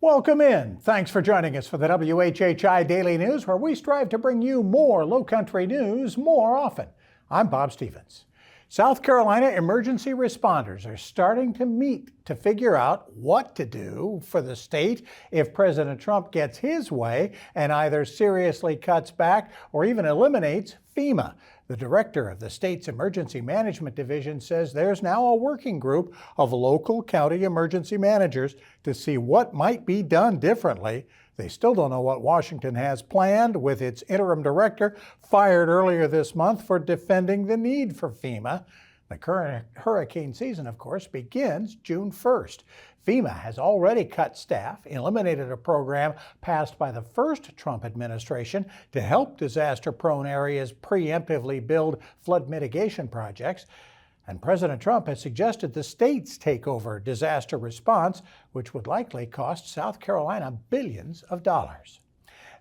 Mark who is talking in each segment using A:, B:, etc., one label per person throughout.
A: Welcome in. Thanks for joining us for the WHHI Daily News, where we strive to bring you more Lowcountry news more often. I'm Bob Stevens. South Carolina emergency responders are starting to meet to figure out what to do for the state if President Trump gets his way and either seriously cuts back or even eliminates FEMA. The director of the state's Emergency Management Division says there's now a working group of local county emergency managers to see what might be done differently. They still don't know what Washington has planned, with its interim director fired earlier this month for defending the need for FEMA. The current hurricane season, of course, begins June 1st. FEMA has already cut staff, eliminated a program passed by the first Trump administration to help disaster-prone areas preemptively build flood mitigation projects. And President Trump has suggested the states take over disaster response, which would likely cost South Carolina billions of dollars.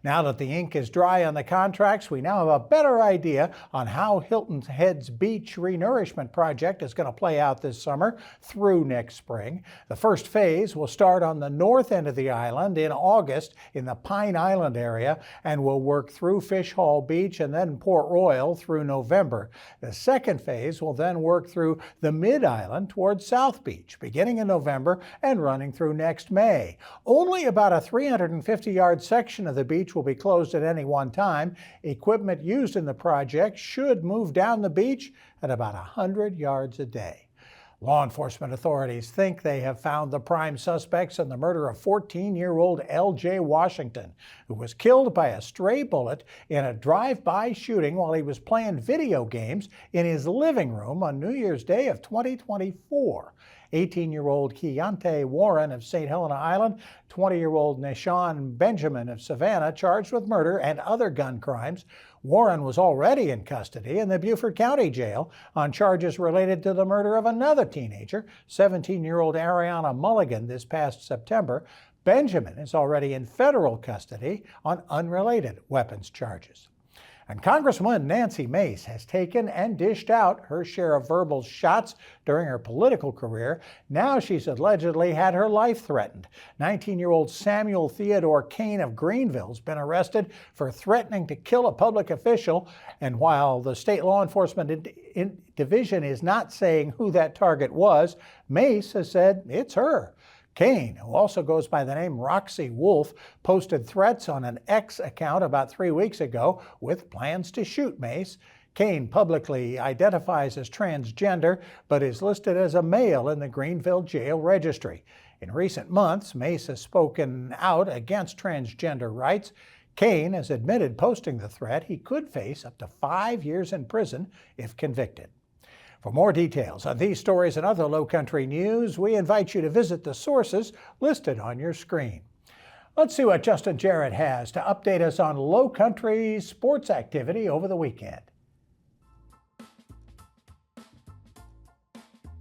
A: Now that the ink is dry on the contracts, we now have a better idea on how Hilton's Heads Beach Renourishment project is going to play out this summer through next spring. The first phase will start on the north end of the island in August in the Pine Island area and will work through Fish Hall Beach and then Port Royal through November. The second phase will then work through the Mid-Island towards South Beach, beginning in November and running through next May. Only about a 350-yard section of the beach will be closed at any one time. Equipment used in the project should move down the beach at about 100 yards a day. Law enforcement authorities think they have found the prime suspects in the murder of 14-year-old L.J. Washington, who was killed by a stray bullet in a drive-by shooting while he was playing video games in his living room on New Year's Day of 2024. 18-year-old Keontae Warren of St. Helena Island, 20-year-old Nashawn Benjamin of Savannah, charged with murder and other gun crimes. Warren was already in custody in the Beaufort County Jail on charges related to the murder of another teenager, 17-year-old Ariana Mulligan, this past September. Benjamin is already in federal custody on unrelated weapons charges. And Congresswoman Nancy Mace has taken and dished out her share of verbal shots during her political career. Now she's allegedly had her life threatened. 19-year-old Samuel Theodore Kane of Greenville's been arrested for threatening to kill a public official. And while the state law enforcement division is not saying who that target was, Mace has said it's her. Kane, who also goes by the name Roxy Wolf, posted threats on an X account about 3 weeks ago with plans to shoot Mace. Kane publicly identifies as transgender, but is listed as a male in the Greenville jail registry. In recent months, Mace has spoken out against transgender rights. Kane has admitted posting the threat. He could face up to 5 years in prison if convicted. For more details on these stories and other Lowcountry news, we invite you to visit the sources listed on your screen. Let's see what Justin Jarrett has to update us on Lowcountry sports activity over the weekend.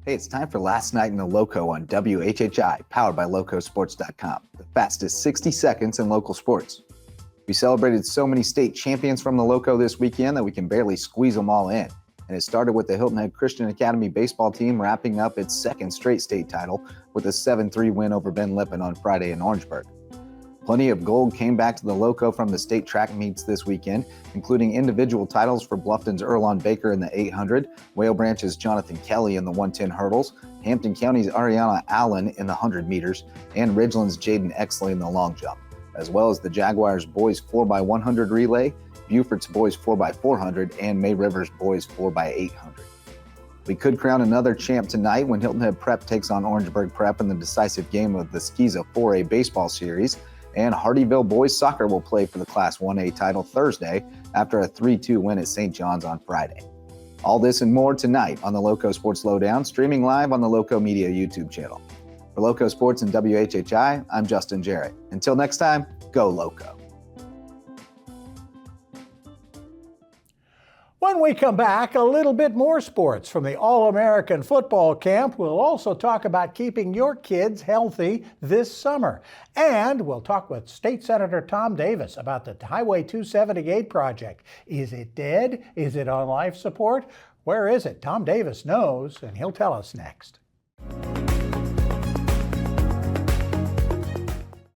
B: Hey, it's time for Last Night in the Lowco on WHHI, powered by LowcoSports.com, the fastest 60 seconds in local sports. We celebrated so many state champions from the Lowco this weekend that we can barely squeeze them all in. And it started with the Hilton Head Christian Academy baseball team wrapping up its second straight state title with a 7-3 win over Ben Lippen on Friday in Orangeburg. Plenty of gold came back to the Lowco from the state track meets this weekend, including individual titles for Bluffton's Erlon Baker in the 800, Whale Branch's Jonathan Kelly in the 110 hurdles, Hampton County's Ariana Allen in the 100 meters, and Ridgeland's Jaden Exley in the long jump, as well as the Jaguars boys 4x100 relay, Beaufort's boys 4x400, and May River's boys 4x800. We could crown another champ tonight when Hilton Head Prep takes on Orangeburg Prep in the decisive game of the Skiza 4A baseball series, and Hardyville boys soccer will play for the Class 1A title Thursday after a 3-2 win at St. John's on Friday. All this and more tonight on the Lowco Sports Lowdown, streaming live on the Lowco Media YouTube channel. For Lowco Sports and WHHI, I'm Justin Jarrett. Until next time, go Lowco.
A: When we come back, a little bit more sports from the All-American football camp. We'll also talk about keeping your kids healthy this summer. And we'll talk with State Senator Tom Davis about the Highway 278 project. Is it dead? Is it on life support? Where is it? Tom Davis knows, and he'll tell us next.